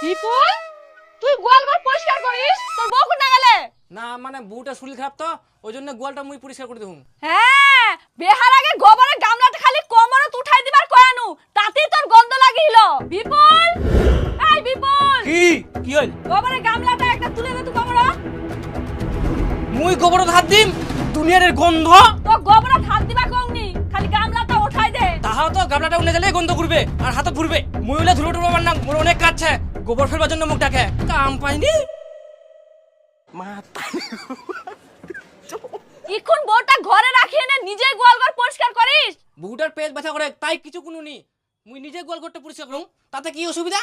বিপুল, তুই গোয়ালঘর পরিষ্কার করিস? তোর বউ কোথায় গেলে? না মানে বউটা শরীর খারাপ তো ওই জন্য গোয়ালটা মুই পরিষ্কার করে দেবো। হ্যাঁ, বেহার আগে গোবরের গামলাটা খালি কোমরত উঠাই দিবার কয়ানু, তাতেই তোর গন্ধ লাগিল। বিপুল, এই বিপুল, কি হইল? গোবরের গামলাটা একটা তুলে দে তো কোমর। মুই গোবরত হাত দিম, দুনিয়ার গন্ধ। তো গোবরত হাত দিবা কওনি, খালি গামলাটা উঠাই দে। তাহাও তো গামলাটা উঠে গেলে গন্ধ করবে আর হাতত ঘুরবে। মুই হইলে ধুলো টুলো বান্না মোর অনেক কাজ আছে, গোবর ফেলবার জন্য মুখ ডাকে কাম পাইনি। এখন বউটা ঘরে রাখি এনে নিজেই গোয়ালঘর পরিষ্কার করিস? বউটার পেট ব্যথা করে তাই কিছু কোনো নি, মুই নিজে গোয়ালঘরটা পরিষ্কার করুম, তাতে কি অসুবিধা?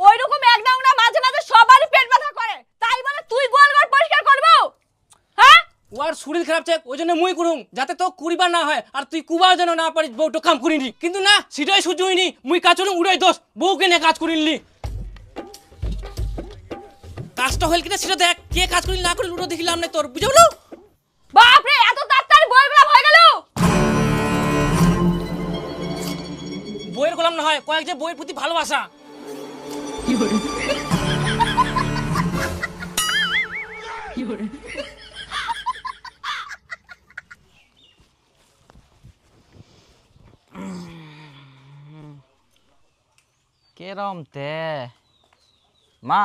ওইরকম একদম না, মাঝে মাঝে সবারই পেট ব্যথা করে, তাই বলে তুই গোয়ালঘর পরিষ্কার করবো? হ্যাঁ, ওর শরীর খারাপ চাই ওই জন্য মুই করুম, যাতে তো কুড়িবার না হয় আর তুই কুবার যেন না পারিস বউটা কাম করিনি। কিন্তু না, সেটাই সহ্য হয়নি। মুই কাজ করুম উড়াই দোষ, বউকে নিয়ে কাজ করিনি। কাজটা হইল কিনা সেটা দেখ, কে কাজ করিল না করিল ওটা দেখিলাম না তোর, বুঝলো? বাপ রে, এত তাড়াতাড়ি বইয়ের গোলাম হয়ে গেল? বইয়ের গোলাম না হয়, কয়েক যে বইয়ের প্রতি ভালোবাসা। কেরম তে মা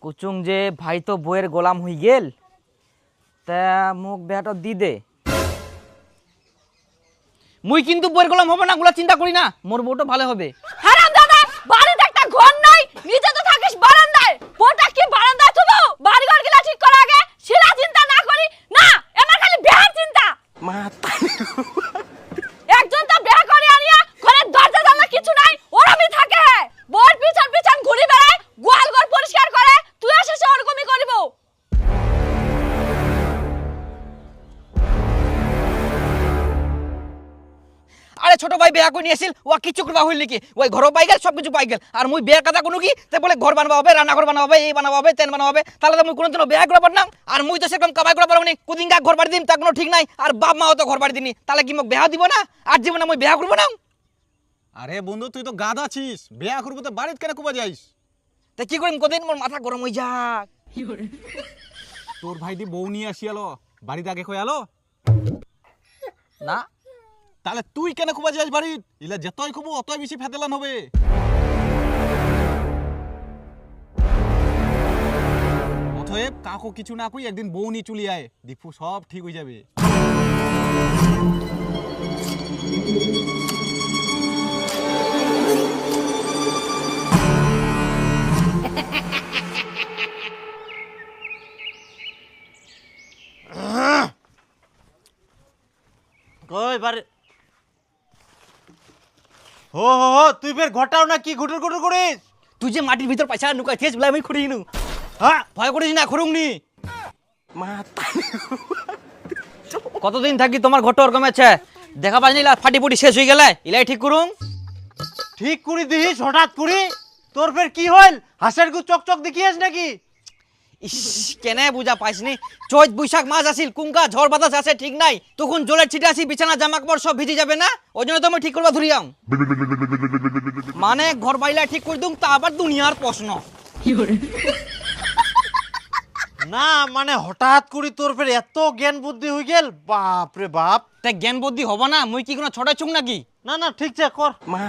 কুচুং যে ভাই তো বইয়ের গোলাম হয়ে গেল, তা মুখ বেহাটা দি দে। মুই কিন্তু বইয়ের গোলাম হবে না, গুলা চিন্তা করি না, মোর বউটা ভালো হবে। হারাম দাদা, বাড়িতে একটা ঘর নাই, নিজে তো থাকিস বারান্দায়, বউটা কি বারান্দায় থুবো? বাড়ি ঘর গিলা ঠিক করা আগে সেটা চিন্তা না করি না, আমার খালি বিয়ার চিন্তা। একজন তো বিয়া করে আনিয়া ঘরের দরজা জানলা কিছু নাই, ওরমই থাকে, বউর পিছন পিছন ঘুরি বেড়ায়, গোয়াল ঘর পরিষ্কার করে, তুই আসে সে ওরকমই করিব। আরে ছোট ভাই বিয়া করে নিয়ে আসিল, ও কিছু করবা হইল নাকি? ওই ঘরও পাই গেল, সবকিছু পাই গেল, আর মুই বিয়ার কথা কোনো কি তে বলে ঘর বানাবা হবে, রান্নাঘর বানাবা হবে, এই বানাবা হবে, তেন বানাবা হবে, তাহলে তো মুই কোনোদিনও বিয়া করে পারলাম। আর মুই তো সেরকম কামাই করে পারবো না, কুদিন গা ঘর বাড়ি দিম তা কোনো ঠিক নাই, আর বাপ মাও তো ঘর বাড়ি দিনি, তাহলে কি মোক বিয়া দিব না? আর জীবনে মুই বিয়া করবো না? আরে বন্ধু তুই তো গাধ আছিস, বিয়া করবো তো বাড়িতে কেন কুবা যাইস? তা কি করিম কদিন মোর মাথা গরম হয়ে যাক। তোর ভাই দি বউ নিয়ে আসি আলো, বাড়িতে আগে কই আলো না তাহলে তুই কেন কুবা যাইস বাড়িত? ইলা যতই খুব অতই বেশি ফেদেলান হবে। অতএব কাকু কিছু না কই একদিন বউ নিয়ে চলি আয়, দেখবো সব ঠিক হয়ে যাবে। কই বারে হো হো হো, তুই ফের ঘটাও না কি ঘুটুর ঘুটুর করিস? তুই যে মাটির ভিতর পয়সা নুকাই থেস বলে আমি খুঁড়ি নু। হ্যাঁ ভয় করিস না, খুঁড়ুংনি। মা কতদিন থাকি তোমার ঘট ওরকম আছে, দেখা পাই না ফাটি ফুটি শেষ হয়ে গেলে, ইলাই ঠিক করুন। ঠিক করে দিস হঠাৎ করে, তোর ফের কি হইল? হাসের গু চকচক দেখিস নাকি? ইস কেনে বুঝা পাইসনি, চৈত বৈশাখ মাস আসিল, কুঙ্কা ঝড় বাতাস আছে ঠিক নাই, তখন জলের ছিটে আসি, বিছানা জামা কাপড় সব ভিজে যাবে না, ওই জন্য তো আমি ঠিক করবা ধরিয়াম। মানে ঘর বাইলা ঠিক করে দুম, তা আবার দুনিয়ার প্রশ্ন। না মানে হঠাৎ করে তোর ফের এত জ্ঞান বুদ্ধি হয়ে গেল, বাপ রে বাপ। তাই জ্ঞান বুদ্ধি হবো না, মুই কি কোনো ছটা চুং নাকি? না না ঠিক আছে কর। মা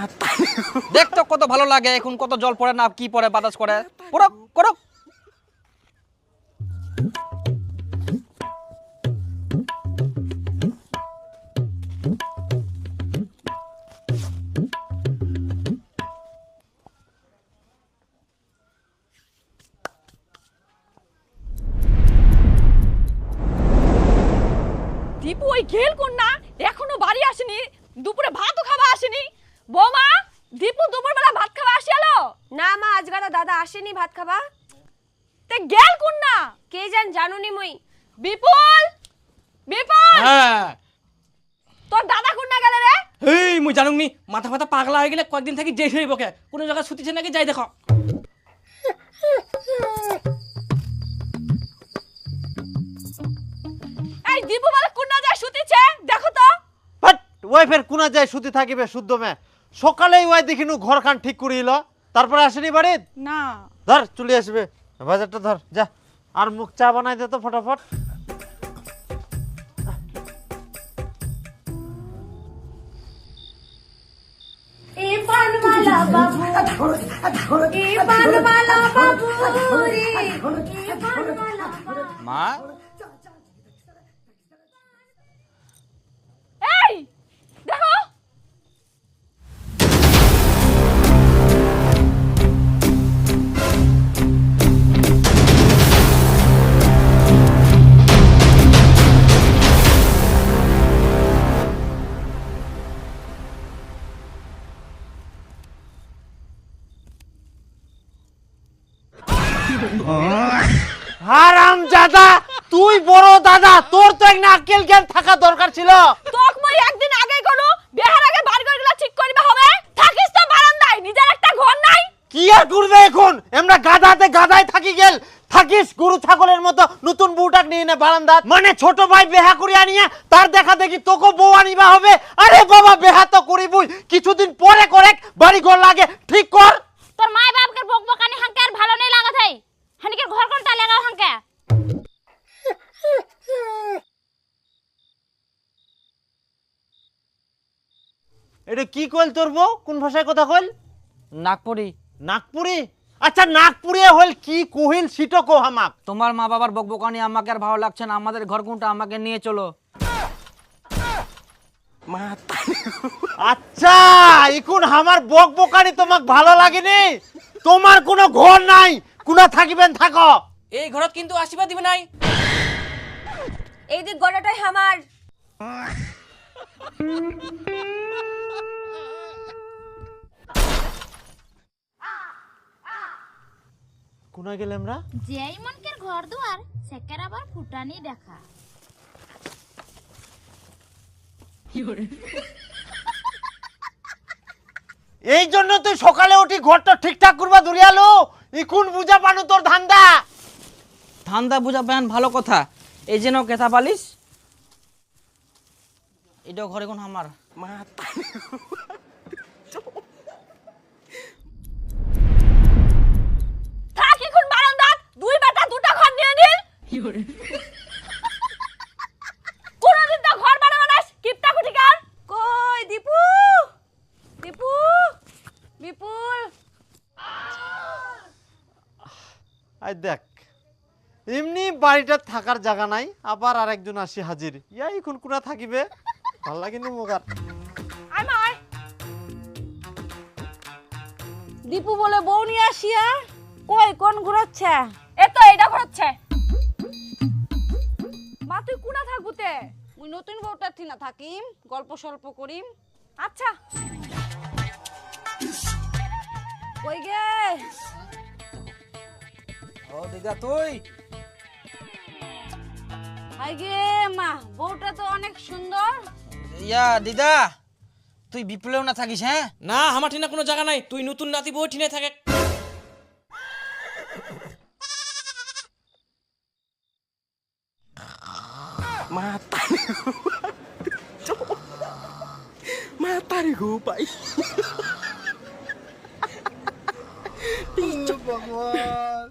দেখ তো কত ভালো লাগে, এখন কত জল পড়ে না কি পড়ে বাতাস করে, করো করো। দীপু ওই গেল কোন না, এখনো বাড়ি আসেনি, দুপুরে ভাতও খাওয়া আসেনি। বৌমা, দীপু দুপুরবেলা ভাত খাওয়া আসিয়ালো? না মা, আজগাদা দাদা আসেনি ভাত খাবা। তে গেল কোন না? কে জানুনি মুই। বিপুল, বিপুল, হ্যাঁ তোর দাদা কোন না গেলে রে? এই মুই জানুনি, মাথা ফাথা পাগলা হয়ে গেলে কয়েকদিন থাকি যেই হইব কে, কোনো জায়গা ছুটিছে নাকি যাই দেখো। এই দীপু বলে কোন না যায় শুতিছে, দেখো তো। বাট ওই ফের কোনা যায় শুতে থাকিবে শুদ্ধ মে, সকালেই ওই দেখিনু ঘর খান ঠিক করিল, তারপরে আসেনি বাড়িত। না ধর চলে আসবে, বাজারটা ধর যা, আর মুখ চা বানাই দে তো ফটাফট। এ পানওয়ালা বাবু এ পানওয়ালা বাবু রে এ পানওয়ালা বাবু মা এই দেখো হারামজাদা, তুই বড় দাদা, তোর তো একটা আক্কেল জ্ঞান থাকা দরকার ছিল। তোক মই একদিন আগে করু বিহার আগে বাড়িঘরগুলো ঠিক করিবা হবে। থাকিস তো বারান্দায়, নিজের একটা ঘর নাই। কি আর করবে এখন, আমরা গাধাতে গাধায় থাকি গেল, থাকিস গরু ছাগলের মতো নতুন বউটাক নিয়ে নে বারান্দাত। মানে ছোট ভাই বেহা করি আনিয়া তার দেখা দেখি তোকে বউ আনিবা হবে। আরে বাবা, বেহা তো করিবই, কিছুদিন পরে করে বাড়ি ঘর লাগে ঠিক কর। তোর মাই বাপকে বকবকানি হাঙ্কে আর ভালো নেই লাগত হই হানিকের ঘর কোনটা লাগাও হাঙ্কে এটা কি কইল তোর বউ, কোন ভাষায় কথা কইল? নাগপুরি। নাগপুরি? আচ্ছা নাগপুরিয়া হইল কি কহিল সিটো কো হামাক। তোমার মা বাবার বকবকানি আমাকে আর ভালো লাগছে না, আমাদের ঘর কোনটা আমাকে নিয়ে চলো। আচ্ছা এখন আমার বকবকানি তোমাক ভালো লাগেনি? তোমার কোনো ঘর নাই, কোনা থাকিবেন থাকো। এই ঘৰত কিন্তু আসিবা দিবে নাই। এই দিক গড়াটাই আমার কোনা গেলে আমরা? যেই মনকের ঘর দুয়ার সেকের আবার ফুটানি দেখা এই জন্য তুই সকালে উঠি ঘরটা ঠিকঠাক করবা দুরিয়ালো, এখন বুঝা পানু তোর ধান্দা। ধান্দা বুঝা বেন ভালো কথা, এই যেন কেথা পালিস এটাও ঘরে কোন আমার। থাক এখন বারান্দাত, দুই বেটা দুটা ঘর নিয়ে নিল। কোনদিন তো ঘর বানাবো না, কিপটা কুঠিকার। কই দীপু দীপু বিপুল আই দেখ, এমনি বাড়িটা থাকার জায়গা নাই, আবার আরেকজন আসি হাজির। ইয়া এখন কোনা থাকিবে, ভাল লাগেনি মোগার। আয় মা আয়। দীপু বলে বউ নিয়ে আসিয়া কই কোন ঘুরাচ্ছে? এই তো এইটা ঘুরাচ্ছে। মা তুই কোনা থাকবুতে? মুই নতুন বউটার থিনা থাকিম, গল্প স্বল্প করিম। আচ্ছা কই গে ও দিদা তুই? হাই গে মা, বউটা তো অনেক সুন্দর। ইয়া দিদা তুই বিপুলেও না থাকিস? হ্যাঁ না, আমার ঠিনা কোনো জায়গা নাই, তুই নতুন নাতি বউ ঠিনে থাকে। তারি গো পাই। ভগবান